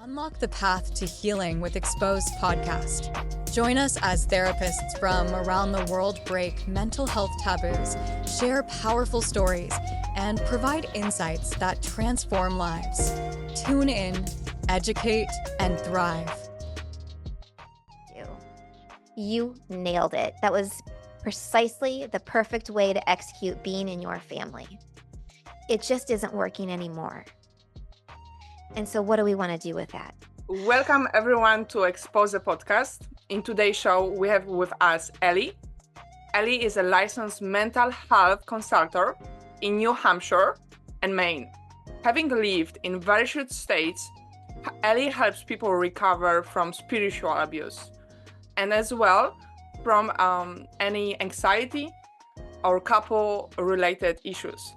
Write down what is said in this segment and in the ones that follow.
Unlock the path to healing with Exposed podcast. Join us as therapists from around the world break mental health taboos, share powerful stories, and provide insights that transform lives. Tune in, educate, and thrive. You nailed it. That was precisely the perfect way to execute being in your family. It just isn't working anymore. And so what do we want to do with that? Welcome everyone to Expose the podcast. In today's show, we have with us Elle. Elle is a licensed mental health consultant in New Hampshire and Maine. Having lived in various states, Elle helps people recover from spiritual abuse and as well from any anxiety or couple-related issues.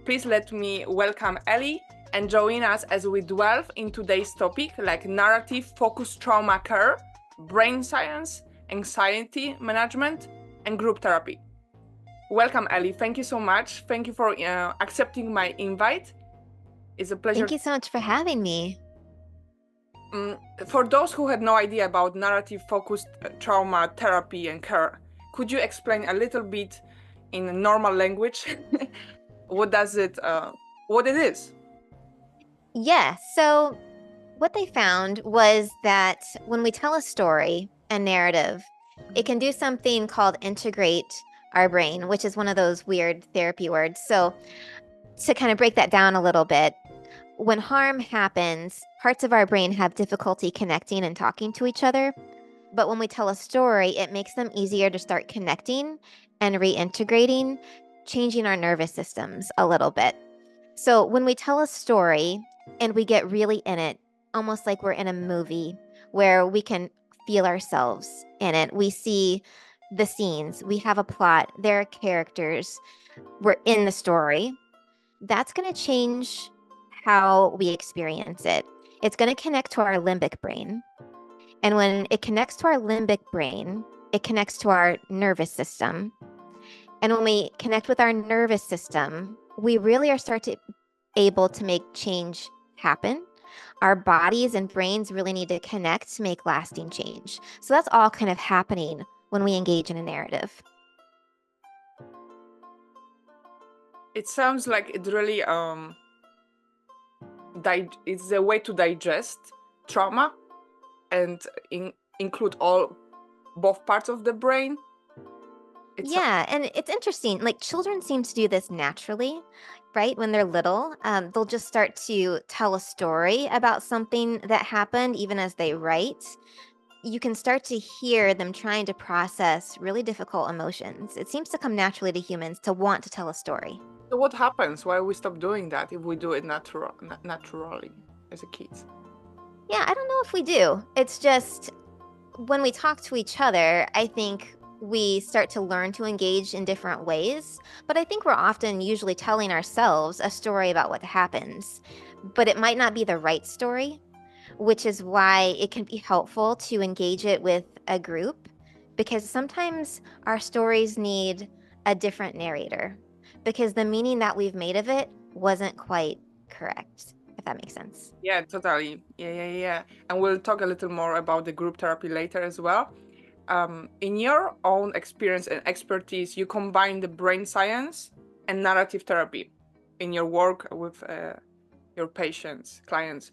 Please let me welcome Elle and join us as we delve into today's topic like narrative-focused trauma care, brain science, anxiety management, and group therapy. Welcome, Elle. Thank you so much. Thank you for accepting my invite. It's a pleasure. Thank you so much for having me. For those who had no idea about narrative-focused trauma therapy and care, could you explain a little bit in normal language what it is? Yeah, so what they found was that when we tell a story, a narrative, it can do something called integrate our brain, which is one of those weird therapy words. So to kind of break that down a little bit, when harm happens, parts of our brain have difficulty connecting and talking to each other. But when we tell a story, it makes them easier to start connecting and reintegrating, changing our nervous systems a little bit. So when we tell a story and we get really in it, almost like we're in a movie where we can feel ourselves in it. We see the scenes, we have a plot, there are characters, we're in the story. That's going to change how we experience it. It's going to connect to our limbic brain. And when it connects to our limbic brain, it connects to our nervous system. And when we connect with our nervous system, we really are able to make change happen. Our bodies and brains really need to connect to make lasting change. So that's all kind of happening when we engage in a narrative. It sounds like it really it's a way to digest trauma and include both parts of the brain. And it's interesting. Like children seem to do this naturally, right? When they're little, they'll just start to tell a story about something that happened, even as they write. You can start to hear them trying to process really difficult emotions. It seems to come naturally to humans to want to tell a story. So what happens? Why we stop doing that if we do it naturally as a kids? Yeah, I don't know if we do. It's just when we talk to each other, I think we start to learn to engage in different ways. But I think we're often usually telling ourselves a story about what happens, but it might not be the right story, which is why it can be helpful to engage it with a group, because sometimes our stories need a different narrator because the meaning that we've made of it wasn't quite correct, if that makes sense. Yeah, totally. Yeah. And we'll talk a little more about the group therapy later as well. In your own experience and expertise, you combine the brain science and narrative therapy in your work with your patients, clients.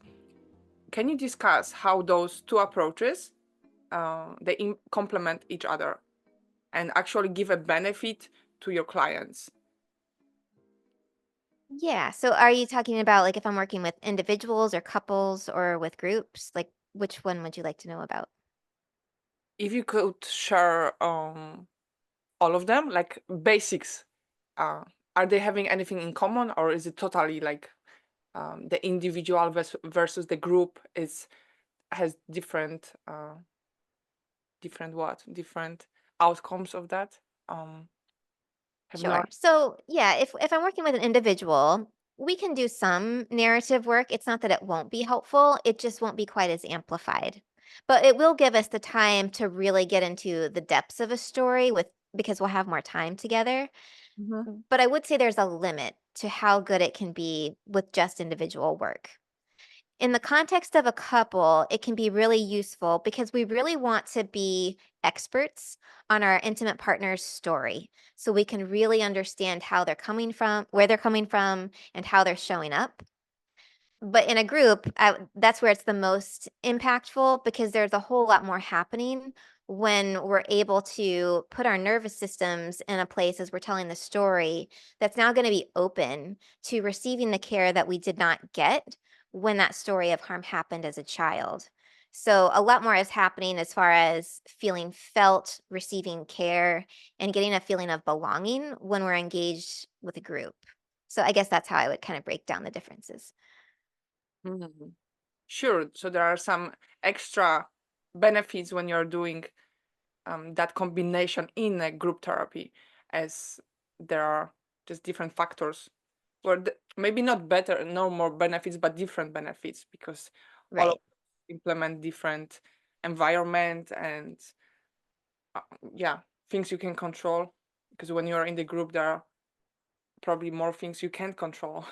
Can you discuss how those two approaches they complement each other and actually give a benefit to your clients? Yeah. So are you talking about like if I'm working with individuals or couples or with groups? Like which one would you like to know about? If you could share all of them, like basics, are they having anything in common, or is it totally like the individual versus the group has different outcomes of that? Sure. So yeah, if I'm working with an individual, we can do some narrative work. It's not that it won't be helpful, it just won't be quite as amplified. But it will give us the time to really get into the depths of a story because we'll have more time together. But I would say there's a limit to how good it can be with just individual work. In the context of a couple, it can be really useful because we really want to be experts on our intimate partner's story. So we can really understand how they're coming from, where they're coming from, and how they're showing up. But in a group, that's where it's the most impactful because there's a whole lot more happening when we're able to put our nervous systems in a place as we're telling the story that's now going to be open to receiving the care that we did not get when that story of harm happened as a child. So a lot more is happening as far as feeling felt, receiving care, and getting a feeling of belonging when we're engaged with a group. So I guess that's how I would kind of break down the differences. Mhm. Sure. So there are some extra benefits when you're doing that combination in a group therapy, as there are just different factors, or maybe not better, no more benefits, but different benefits because all of Right. implement different environment and uh, yeah, things you can control. Because when you're in the group, there are probably more things you can't control.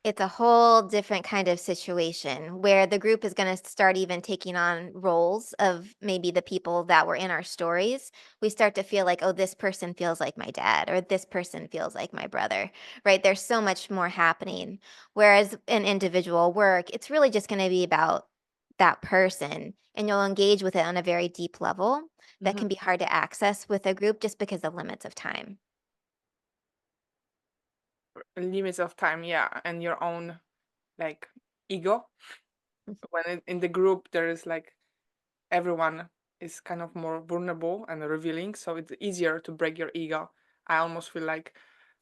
It's a whole different kind of situation where the group is going to start even taking on roles of maybe the people that were in our stories. We start to feel like, oh, this person feels like my dad, or this person feels like my brother, right? There's so much more happening. Whereas in individual work, it's really just going to be about that person, and you'll engage with it on a very deep level that Mhm. can be hard to access with a group just because of limits of time. Limits of time, yeah, and your own like ego. When in the group, there is like everyone is kind of more vulnerable and revealing, so it's easier to break your ego. I almost feel like,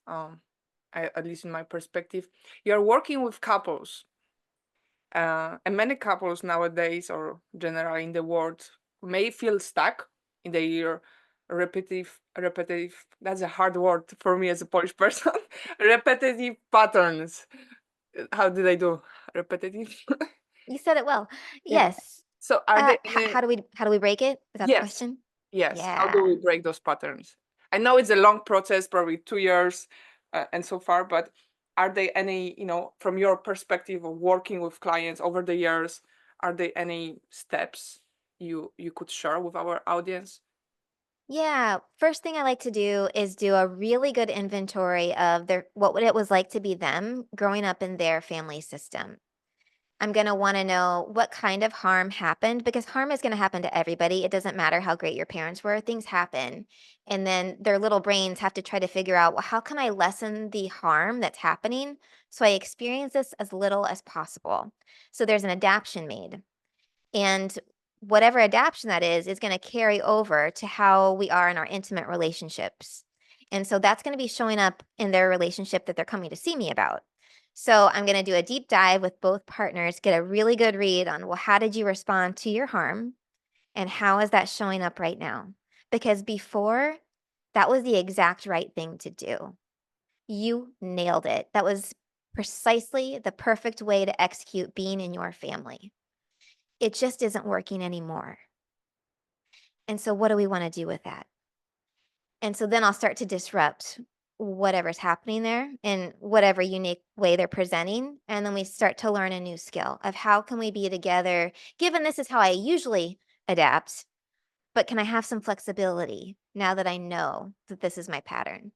um, at least in my perspective, you're working with couples, and many couples nowadays, or generally in the world, may feel stuck in their repetitive. That's a hard word for me as a Polish person. Repetitive patterns. How did I do? Repetitive. You said it well. Yeah. Yes. So are there any? How do we break it? Is that the Yes. question? Yes. How do Yeah. we break those patterns? I know it's a long process, probably 2 years, and so far, but are there any, from your perspective of working with clients over the years, are there any steps you could share with our audience? Yeah. First thing I like to do is do a really good inventory of what it was like to be them growing up in their family system. I'm going to want to know what kind of harm happened because harm is going to happen to everybody. It doesn't matter how great your parents were, things happen. And then their little brains have to try to figure out, well, how can I lessen the harm that's happening so I experience this as little as possible? So there's an adaptation made. And whatever adaptation that is going to carry over to how we are in our intimate relationships. And so that's going to be showing up in their relationship that they're coming to see me about. So I'm going to do a deep dive with both partners, get a really good read on, well, how did you respond to your harm? And how is that showing up right now? Because before, that was the exact right thing to do. You nailed it. That was precisely the perfect way to execute being in your family. It just isn't working anymore. And so what do we want to do with that? And so then I'll start to disrupt whatever's happening there in whatever unique way they're presenting. And then we start to learn a new skill of how can we be together, given this is how I usually adapt, but can I have some flexibility now that I know that this is my pattern?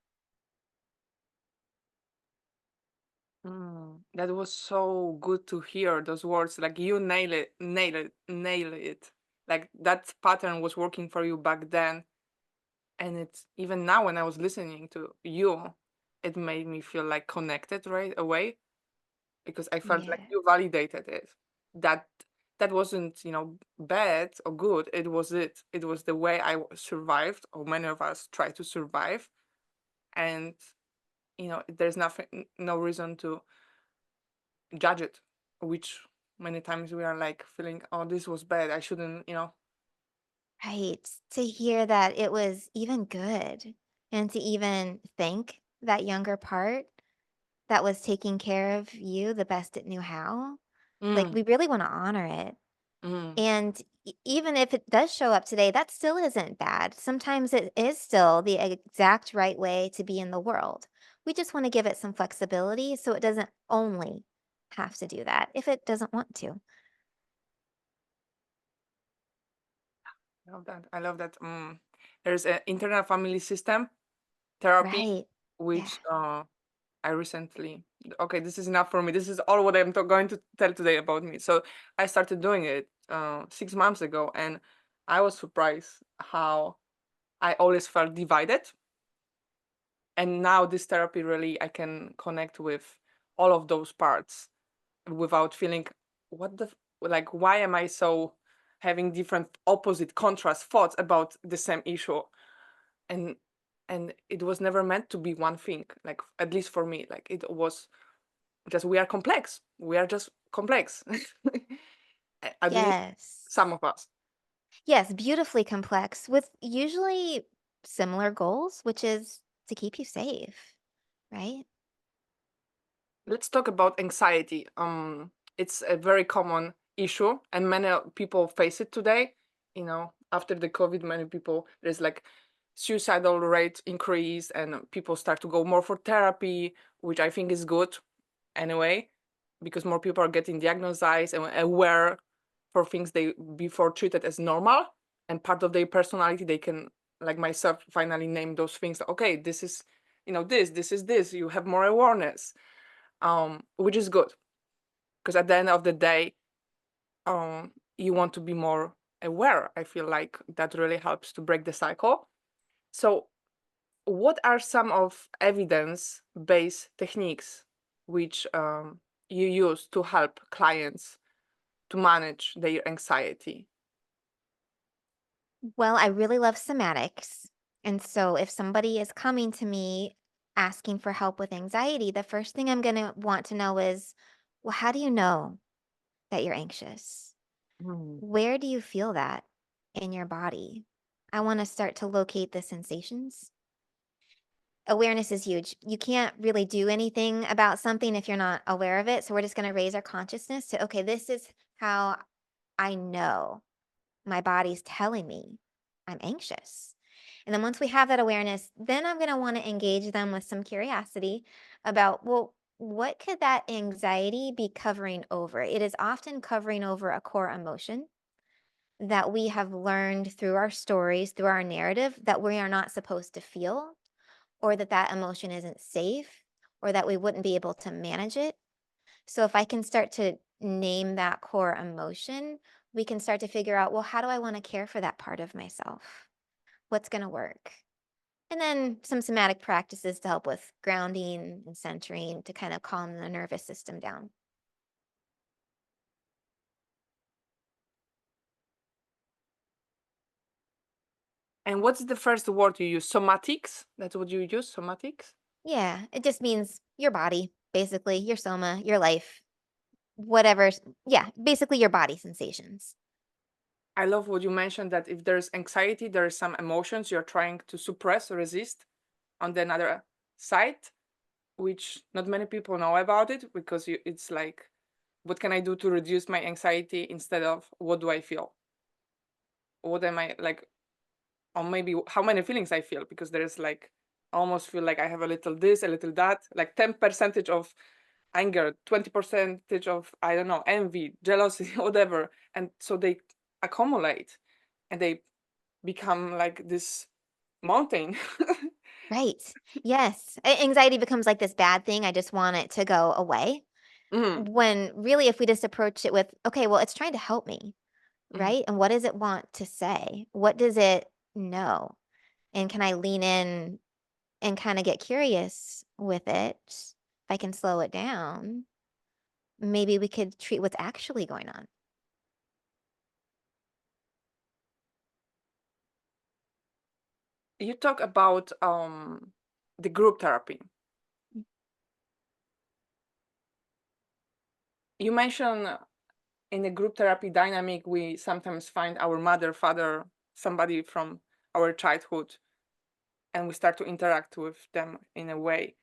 That was so good to hear those words. Like you nail it, nail it, nail it. Like that pattern was working for you back then, and it's even now when I was listening to you, it made me feel like connected right away because I felt like Yeah. you validated it. That that wasn't, bad or good. It was it. It was the way I survived, or many of us try to survive, and there's nothing, no reason to judge it, which many times we are like feeling, oh, this was bad. I shouldn't. Right. To hear that it was even good and to even thank that younger part that was taking care of you the best it knew how. Like, Mm, we really wanna honor it, mm, and even if it does show up today, that still isn't bad. Sometimes it is still the exact right way to be in the world. We just wanna give it some flexibility so it doesn't only have to do that if it doesn't want to. I love that. I love that. There's an internal family system therapy, Right. Yeah. which I recently. Okay, this is enough for me. This is all what I'm going to tell today about me. So I started doing it 6 months ago, and I was surprised how I always felt divided. And now this therapy really, I can connect with all of those parts without feeling what the like why am I so having different opposite contrast thoughts about the same issue. and and it was never meant to be one thing, like at least for me, like it was just we are complex, we are just complex. At least Yes. some of us. Yes, beautifully complex with usually similar goals, which is to keep you safe, right? Let's talk about anxiety. It's a very common issue, and many people face it today. After the COVID, many people, there's like suicidal rate increase, and people start to go more for therapy, which I think is good anyway, because more people are getting diagnosed and aware for things they before treated as normal, and part of their personality. They can, like myself, finally name those things. Okay, this is, this is this. You have more awareness, which is good, because at the end of the day, you want to be more aware. I feel like that really helps to break the cycle. So what are some of evidence-based techniques which you use to help clients to manage their anxiety? Well, I really love somatics. And so if somebody is coming to me asking for help with anxiety, the first thing I'm going to want to know is, well, how do you know that you're anxious? Mm. Where do you feel that in your body? I want to start to locate the sensations. Awareness is huge. You can't really do anything about something if you're not aware of it. So we're just going to raise our consciousness to, okay, this is how I know my body's telling me I'm anxious. And then once we have that awareness, then I'm going to want to engage them with some curiosity about, well, what could that anxiety be covering over? It is often covering over a core emotion that we have learned through our stories, through our narrative, that we are not supposed to feel, or that that emotion isn't safe, or that we wouldn't be able to manage it. So if I can start to name that core emotion, we can start to figure out, well, how do I want to care for that part of myself? What's going to work? And then some somatic practices to help with grounding and centering to kind of calm the nervous system down. And what's the first word you use? Somatics? That's what you use, somatics? Yeah, it just means your body, basically, your soma, your life, whatever. Yeah, basically your body sensations. I love what you mentioned, that if there's anxiety, there are some emotions you're trying to suppress or resist on the other side, which not many people know about it, because it's like, what can I do to reduce my anxiety instead of what do I feel? What am I like, or maybe how many feelings I feel, because there's like, I almost feel like I have a little this, a little that, like 10% of anger, 20% of, I don't know, envy, jealousy, whatever. And so they accumulate and they become like this mountain. Right. Yes. Anxiety becomes like this bad thing. I just want it to go away. Mhm, When really, if we just approach it with, okay, well, it's trying to help me, mhm. right? And what does it want to say? What does it know? And can I lean in and kind of get curious with it? If I can slow it down, maybe we could treat what's actually going on. You talk about the group therapy. You mentioned in the group therapy dynamic, we sometimes find our mother, father, somebody from our childhood, and we start to interact with them in a way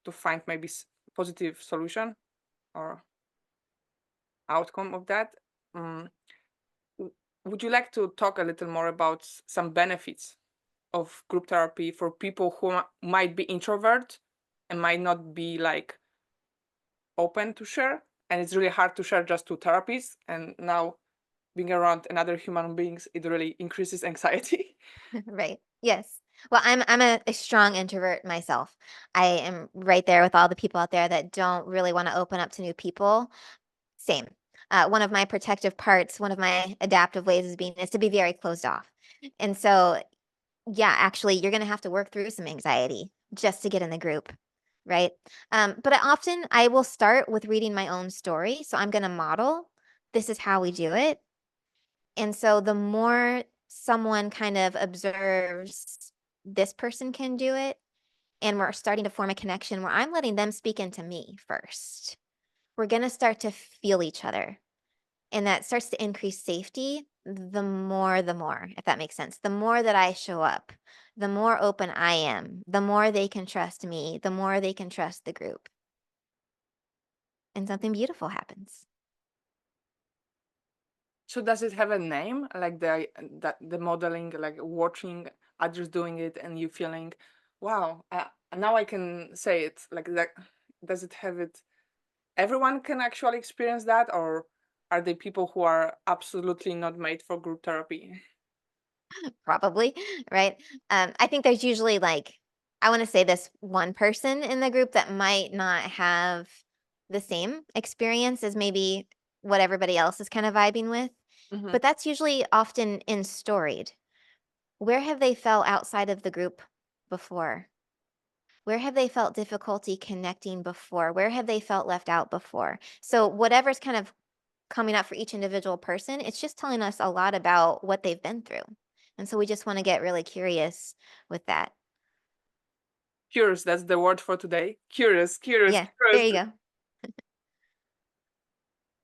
to find maybe positive solution or outcome of that. Mm, w- would you like to talk a little more about some benefits of group therapy for people who might be introvert and might not be like open to share? And it's really hard to share just to therapists. And now being around another human beings, it really increases anxiety. Right. Yes. Well, I'm a strong introvert myself. I am right there with all the people out there that don't really want to open up to new people. Same. One of my protective parts, one of my adaptive ways is to be very closed off. And so, yeah, actually, you're going to have to work through some anxiety just to get in the group, right? But I will start with reading my own story. So I'm going to model. This is how we do it. And so the more someone kind of observes this person can do it, and we're starting to form a connection where I'm letting them speak into me first. We're going to start to feel each other. And that starts to increase safety the more, if that makes sense. The more that I show up, the more open I am, the more they can trust me, the more they can trust the group. And something beautiful happens. So does it have a name, like the modeling, like watching others doing it and you feeling, wow, now I can say it like that? Does it have it? Everyone can actually experience that, or are they people who are absolutely not made for group therapy? Probably, right? I think there's usually like, I want to say this one person in the group that might not have the same experience as maybe what everybody else is kind of vibing with, Mhm. but that's usually often in storied. Where have they felt outside of the group before? Where have they felt difficulty connecting before? Where have they felt left out before? So, whatever's kind of coming up for each individual person, it's just telling us a lot about what they've been through. And so we just want to get really curious with that. Curious, that's the word for today. Curious, curious, Yeah, there curious. you go.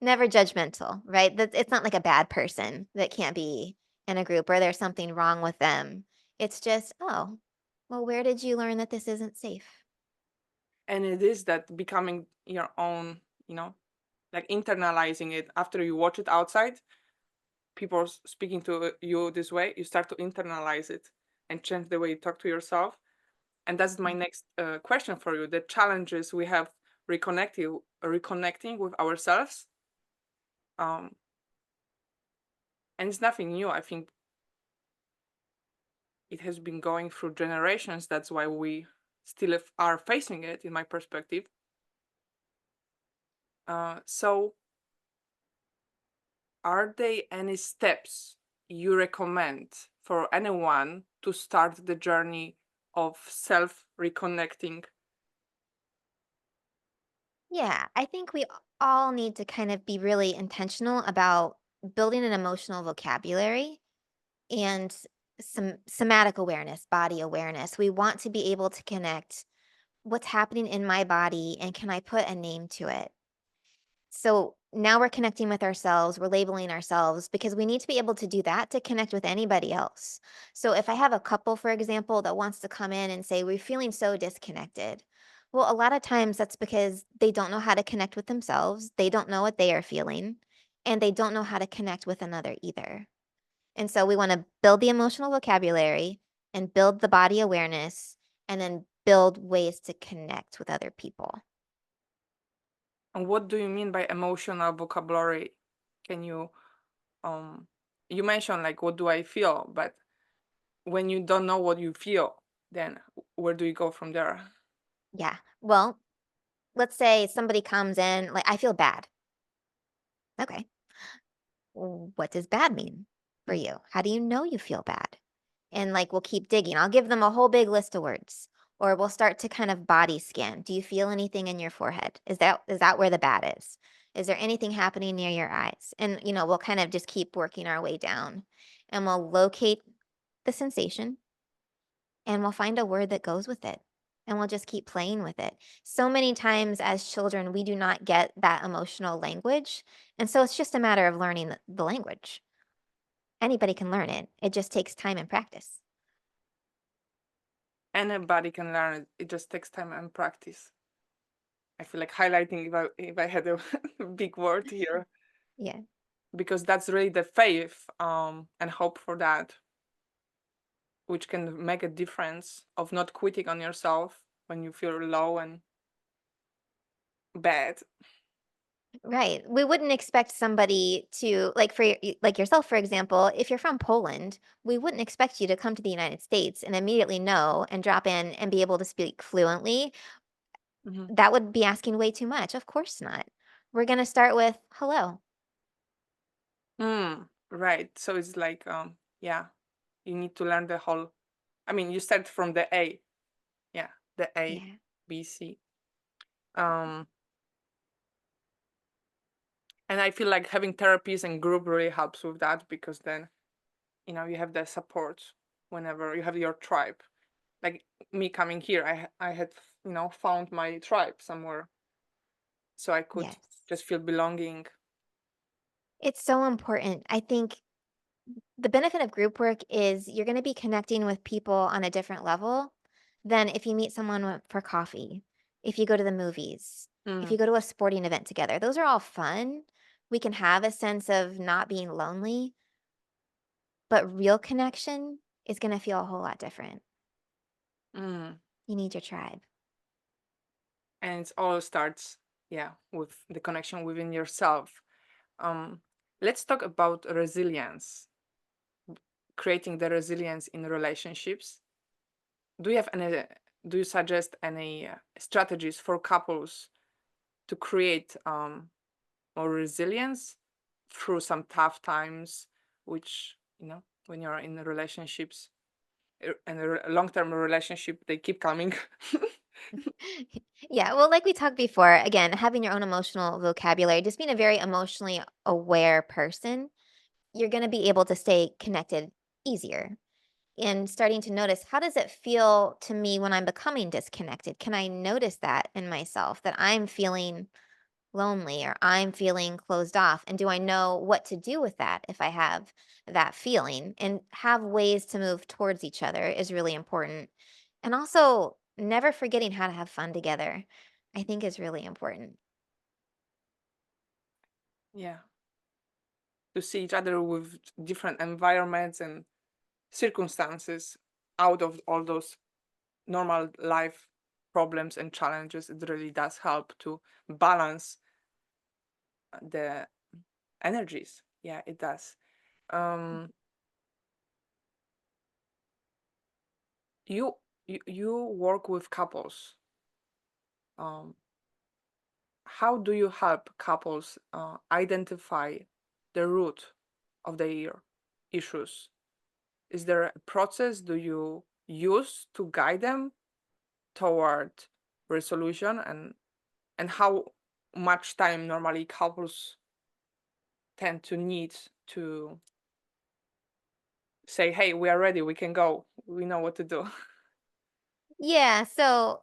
Never judgmental, right? It's not like a bad person that can't be in a group or there's something wrong with them. It's just, oh, well, where did you learn that this isn't safe? And it is that becoming your own, you know, like internalizing it after you watch it outside, people speaking to you this way, you start to internalize it and change the way you talk to yourself. And that's my Mm. next question for you: the challenges we have reconnecting with ourselves. Um, and it's nothing new. I think it has been going through generations. That's why we still are facing it, in my perspective. So, are there any steps you recommend for anyone to start the journey of self reconnecting? Yeah, I think we all need to kind of be really intentional about building an emotional vocabulary and some somatic awareness, body awareness. We want to be able to connect what's happening in my body and can I put a name to it? So now we're connecting with ourselves, we're labeling ourselves because we need to be able to do that to connect with anybody else. So if I have a couple, for example, that wants to come in and say, we're feeling so disconnected. Well, a lot of times that's because they don't know how to connect with themselves, they don't know what they are feeling, and they don't know how to connect with another either. And so we want to build the emotional vocabulary and build the body awareness and then build ways to connect with other people. And what do you mean by emotional vocabulary? Can um you mentioned like what do I feel, but when you don't know what you feel, then where do you go from there? Yeah. Well, let's say somebody comes in, like, I feel bad. Okay. What does bad mean for Mm. you? How do you know you feel bad? And like, we'll keep digging. I'll give them a whole big list of words, or we'll start to kind of body scan. Do you feel anything in your forehead? Is that where the bad is? Is there anything happening near your eyes? And, we'll kind of just keep working our way down and we'll locate the sensation and we'll find a word that goes with it and we'll just keep playing with it. So many times as children, we do not get that emotional language. And so it's just a matter of learning the language. Anybody can learn it, it just takes time and practice. Anybody can learn it. It just takes time and practice. I feel like highlighting if I had a big word here, Yeah. because that's really the faith and hope for that, which can make a difference of not quitting on yourself when you feel low and bad. Right. We wouldn't expect somebody to like like yourself, for example, if you're from Poland, we wouldn't expect you to come to the United States and immediately know and drop in and be able to speak fluently. Mhm. That would be asking way too much. Of course not. We're going to start with hello. Right. So it's like, yeah, you need to learn the whole. I mean, you start from the A. Yeah, the A, Yeah. B, C. Um, and I feel like having therapies and group really helps with that because then, you have the support whenever you have your tribe. Like me coming here, I had, found my tribe somewhere, so I could Yes. just feel belonging. It's so important. I think the benefit of group work is you're going to be connecting with people on a different level than if you meet someone for coffee, if you go to the movies, if you Mm, go to a sporting event together. Those are all fun. We can have a sense of not being lonely, but real connection is going to feel a whole lot different. mm. You need your tribe. And it all starts, yeah, with the connection within yourself. Um, let's talk about resilience, creating the resilience in relationships. Do you have any? Do you suggest any strategies for couples to create more resilience through some tough times, which when you're in relationships and a long-term relationship, they keep coming. Yeah, well, like we talked before, again, having your own emotional vocabulary, just being a very emotionally aware person, you're going to be able to stay connected easier. And starting to notice, how does it feel to me when I'm becoming disconnected? Can I notice that in myself, that I'm feeling lonely or I'm feeling closed off? And do I know what to do with that if I have that feeling? And have ways to move towards each other is really important. And also, never forgetting how to have fun together, I think is really important. Yeah, to see each other with different environments and circumstances out of all those normal life problems and challenges, it really does help to balance the energies. Yeah, it does. um you you work with couples. um how do you help couples identify the root of their issues? Is there a process do you use to guide them toward resolution, and how much time normally couples tend to need to say, hey, we are ready, we can go, we know what to do? Yeah, so,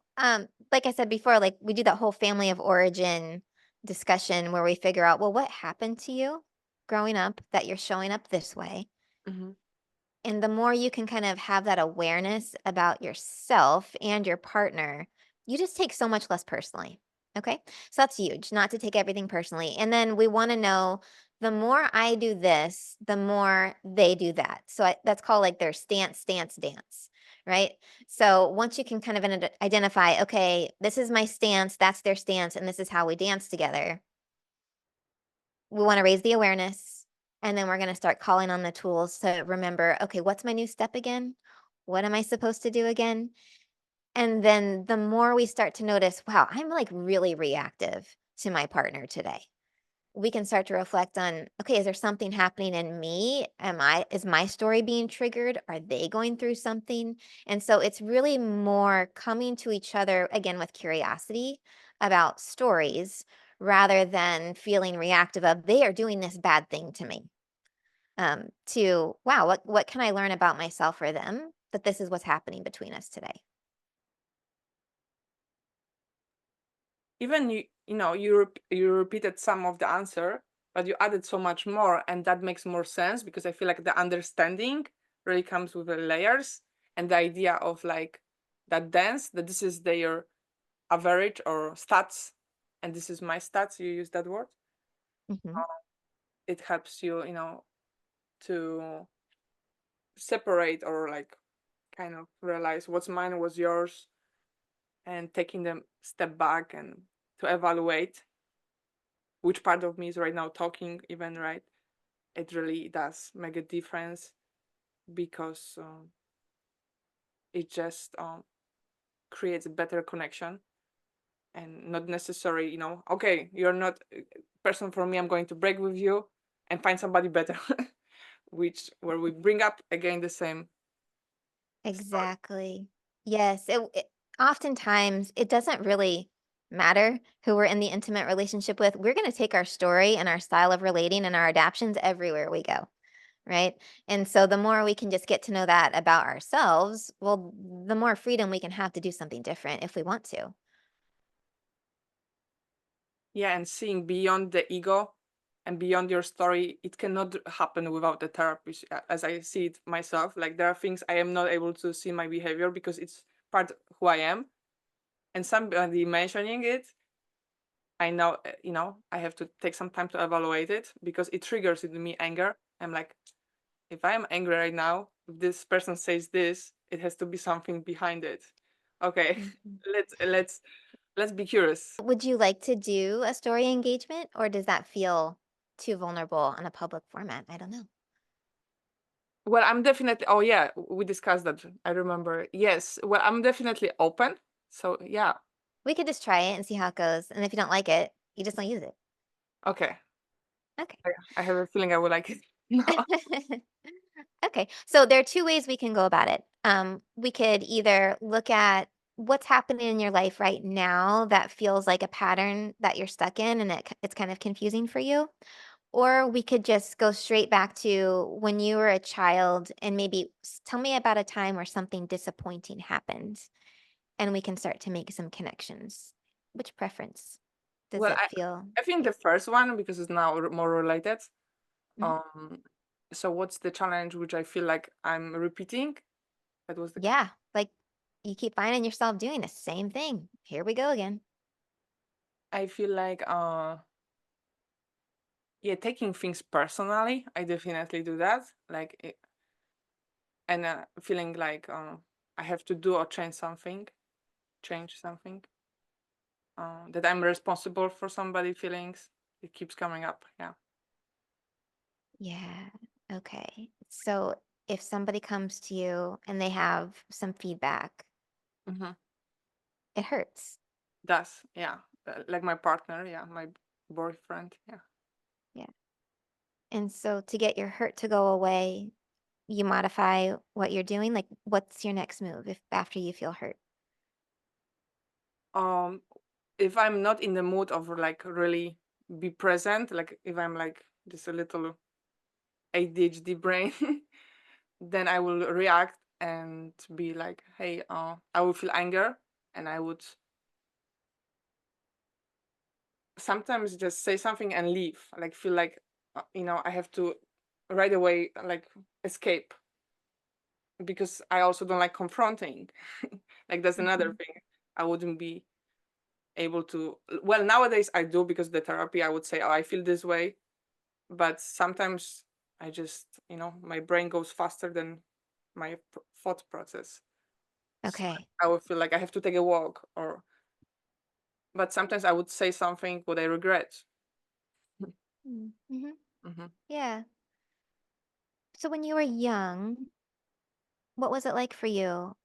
like I said before, like, we do that whole family of origin discussion where we figure out, well, what happened to you growing up that you're showing up this way? Hmm. And the more you can kind of have that awareness about yourself and your partner, you just take so much less personally. Okay. So that's huge, not to take everything personally. And then we want to know the more I do this, the more they do that. So that's called like their stance, stance, dance. Right. So once you can kind of identify, okay, this is my stance, that's their stance, and this is how we dance together, we want to raise the awareness, and then we're going to start calling on the tools to remember, okay, what's my new step again? What am I supposed to do again? And then the more we start to notice, wow, I'm like really reactive to my partner today. We can start to reflect on, okay, is there something happening in me? Is my story being triggered? Are they going through something? And so it's really more coming to each other again with curiosity about stories rather than feeling reactive of they are doing this bad thing to me. To wow, what can I learn about myself or them that this is what's happening between us today? Even you repeated some of the answer, but you added so much more, and that makes more sense because I feel like the understanding really comes with the layers, and the idea of like that dance, that this is their average or stats, and this is my stats, you use that word. Hmm. uh, it helps you, to separate or like kind of realize what's mine, what's yours, and taking them step back and to evaluate which part of me is right now talking even, right? It really does make a difference because it just creates a better connection and not necessary, okay, you're not a person for me, I'm going to break with you and find somebody better, which where we bring up again the same story. Exactly. Yes. Oftentimes, it doesn't really matter who we're in the intimate relationship with. We're going to take our story and our style of relating and our adaptions everywhere we go. Right. And so the more we can just get to know that about ourselves, well, the more freedom we can have to do something different if we want to. Yeah, and seeing beyond the ego and beyond your story, it cannot happen without the therapist. As I see it myself, like there are things I am not able to see my behavior because it's part who I am, and somebody mentioning it, I know, I have to take some time to evaluate it because it triggers in me anger. I'm like, if I am angry right now, if this person says this, it has to be something behind it. Okay, Mhm. let's be curious. Would you like to do a story engagement, or does that feel too vulnerable on a public format? I don't know. Well, I'm definitely. Oh yeah, we discussed that. I remember. Yes. Well, I'm definitely open. So yeah. We could just try it and see how it goes. And if you don't like it, you just don't use it. Okay. Okay. I have a feeling I would like it. No. Okay. So there are two ways we can go about it. We could either look at what's happening in your life right now that feels like a pattern that you're stuck in and it's kind of confusing for you. Or we could just go straight back to when you were a child and maybe tell me about a time where something disappointing happened and we can start to make some connections. Which preference does Well, it feel? I think Yeah. the first one because it's now more related. Mhm. Um. So what's the challenge which I feel like I'm repeating? That was the. Yeah. Like you keep finding yourself doing the same thing. Here we go again. I feel like yeah, taking things personally. I definitely do that. Like and feeling like I have to do or change something. That I'm responsible for somebody feelings. It keeps coming up. Yeah. Yeah. Okay. So if somebody comes to you and they have some feedback, Mm-hmm. it hurts. Does. Yeah. Like my partner. Yeah. My boyfriend. Yeah. Yeah. And so to get your hurt to go away, you modify what you're doing. Like, what's your next move if after you feel hurt? Um, if I'm not in the mood of like really be present, like if I'm like just a little ADHD brain, then I will react and be like, hey, I will feel anger, and I would sometimes just say something and leave. Like feel like, I have to right away like escape because I also don't like confronting. Like that's another Mhm. thing. I wouldn't be able to. Well, nowadays I do because the therapy. I would say, oh, I feel this way, but sometimes I just, my brain goes faster than my thought process. So Okay. I would feel like I have to take a walk, or. But sometimes I would say something what I regret. Mm-hmm. Hmm. Yeah. So when you were young, what was it like for you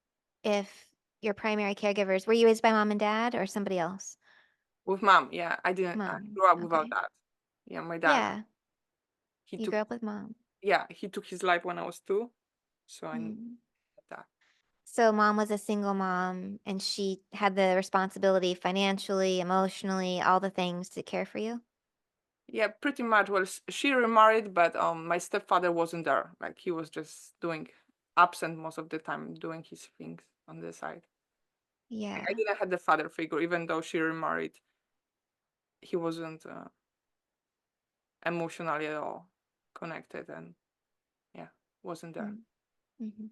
if your primary caregivers were you raised by mom and dad or somebody else? With mom, yeah, I Mom. grew up without Okay. that. Yeah, my dad, Yeah. he You took, grew up with mom. yeah, he took his life when I was 2, so I knew Mm. that. So mom was a single mom and she had the responsibility financially, emotionally, all the things to care for you? Yeah, pretty much. Well, she remarried, but my stepfather wasn't there. Like he was just doing absent most of the time, doing his things on the side. Like, Yeah. I didn't have the father figure, even though she remarried. He wasn't emotionally at all connected, and yeah, wasn't there. Mm-hmm.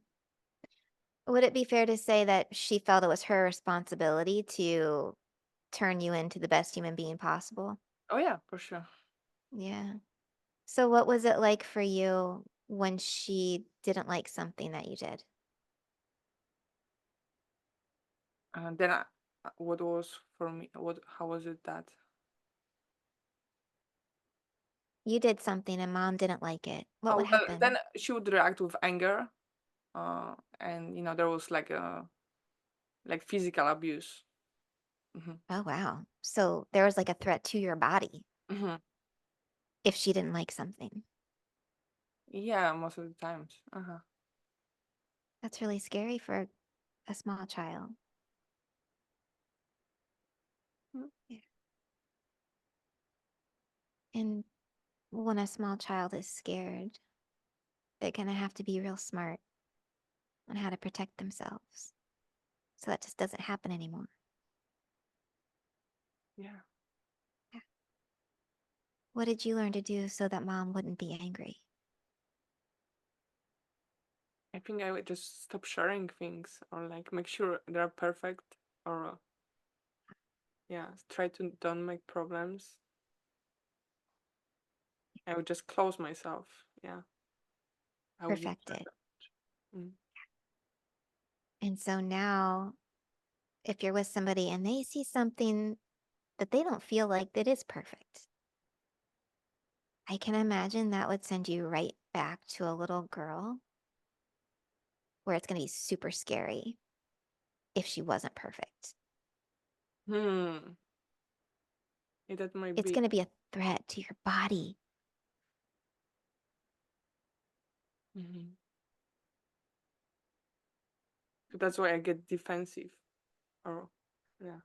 Would it be fair to say that she felt it was her responsibility to turn you into the best human being possible? Oh yeah, for sure. Yeah. So what was it like for you when she didn't like something that you did? And then what was for me? What? How was it that? you did something and mom didn't like it, what would Well, happen? then she would react with anger, and there was like physical abuse. Oh, wow. So there was like a threat to your body Mm-hmm. if she didn't like something. Yeah, most of the times. That's really scary for a small child. Mm. Yeah. And when a small child is scared, they're going to have to be real smart on how to protect themselves. So that just doesn't happen anymore. Yeah. Yeah. What did you learn to do so that mom wouldn't be angry? I think I would just stop sharing things or like make sure they're perfect or try to don't make problems. I would just close myself. Yeah. I would not Perfect share it. that. Mm. And so now, if you're with somebody and they see something that they don't feel like that is perfect, I can imagine that would send you right back to a little girl where it's going to be super scary if she wasn't perfect. Hmm. Yeah, that might It's be. going to be a threat to your body. Mhm. So that's why I get defensive. Or yeah.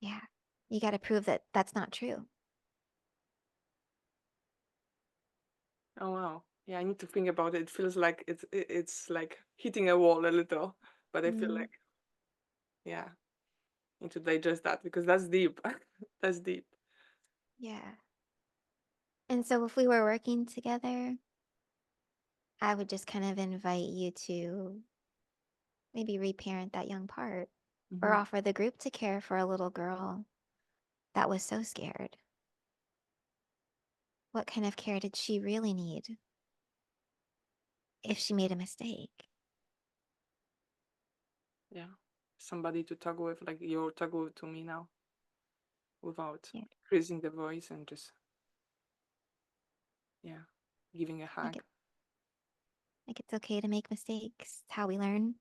Yeah. You got to prove that that's not true. Oh wow. Yeah, I need to think about it. It feels like it's like hitting a wall a little, but I feel like yeah, need to digest that because that's deep. That's deep. Yeah. And so if we were working together, I would just kind of invite you to maybe reparent that young part or Mm-hmm. offer the group to care for a little girl that was so scared. What kind of care did she really need if she made a mistake? Yeah. Somebody to talk with, like you're talking with to me now, without Yeah. increasing the voice and just giving a Like hug. it's okay to make mistakes. It's how we learn.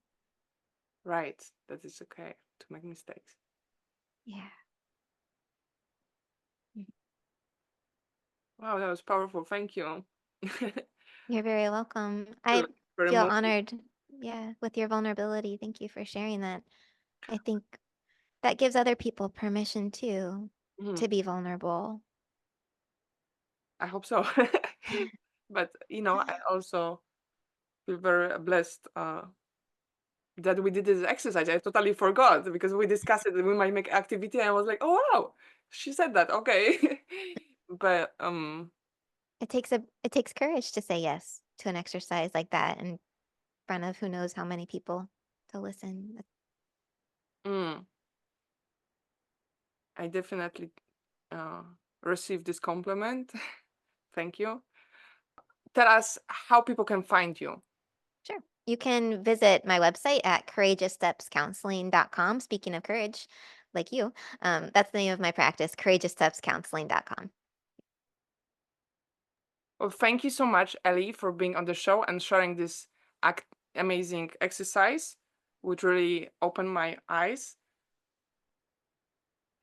Right. That it's okay to make mistakes. Yeah. Mhm. Wow, that was powerful. Thank you. You're very welcome. Feel I like very feel moving. honored, yeah, with your vulnerability. Thank you for sharing that. I think that gives other people permission too Mhm. to be vulnerable. I hope so. But I also feel very blessed that we did this exercise. I totally forgot because we discussed it. We might make activity, and I was like, "Oh wow, she said that." Okay, but It takes courage to say yes to an exercise like that in front of who knows how many people to listen. mm, I definitely uh, received this compliment. Thank you. Tell us how people can find you. Sure. You can visit my website at courageousstepscounseling.com. Speaking of courage, like you, that's the name of my practice, courageousstepscounseling.com. Well, thank you so much, Ellie, for being on the show and sharing this amazing exercise, which really opened my eyes.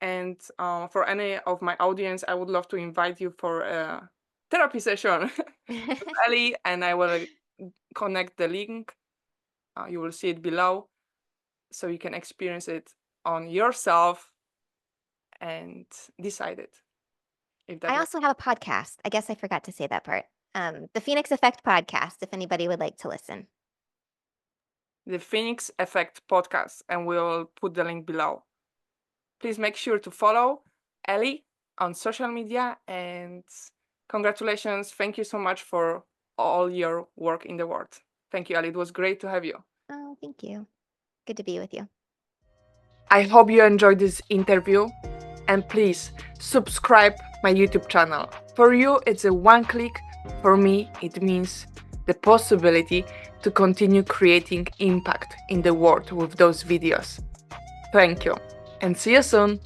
And for any of my audience, I would love to invite you for a therapy session with Ellie, and I will connect the link. You will see it below, so you can experience it on yourself and decide it if that I works. also have a podcast. I guess I forgot to say that part. The Phoenix Effect podcast, if anybody would like to listen. The Phoenix Effect podcast, and we'll put the link below. Please make sure to follow Ellie on social media, and congratulations. Thank you so much for all your work in the world. Thank you, Ellie. It was great to have you. Oh, thank you. Good to be with you. I hope you enjoyed this interview, and please subscribe my YouTube channel. For you, it's a one click. For me, it means the possibility to continue creating impact in the world with those videos. Thank you, and see you soon.